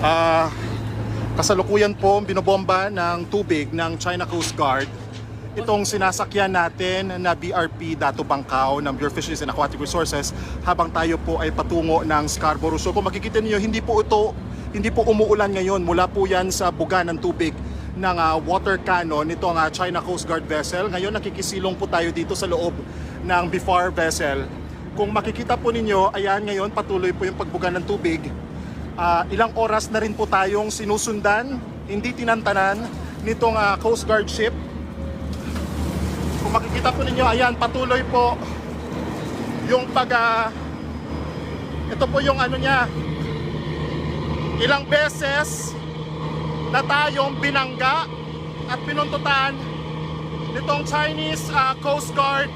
Ah, Kasalukuyan po binobomba ng tubig ng China Coast Guard itong sinasakyan natin na BRP Dato Bangkao ng Bureau of Fisheries and Aquatic Resources habang tayo po ay patungo ng Scarborough. So kung makikita niyo, hindi po umuulan ngayon. Mula po yan sa buga ng tubig ng water cannon nitong China Coast Guard vessel. Ngayon nakikisilong po tayo dito sa loob ng BFAR vessel. Kung makikita po ninyo, ayan ngayon patuloy po yung pagbuga ng tubig. Ilang oras na rin po tayong sinusundan, hindi tinantanan nitong Coast Guard ship. Kung makikita po ninyo, ayan patuloy po yung ito po yung ano niya, ilang beses na tayong binangga at pinuntutan nitong Chinese Coast Guard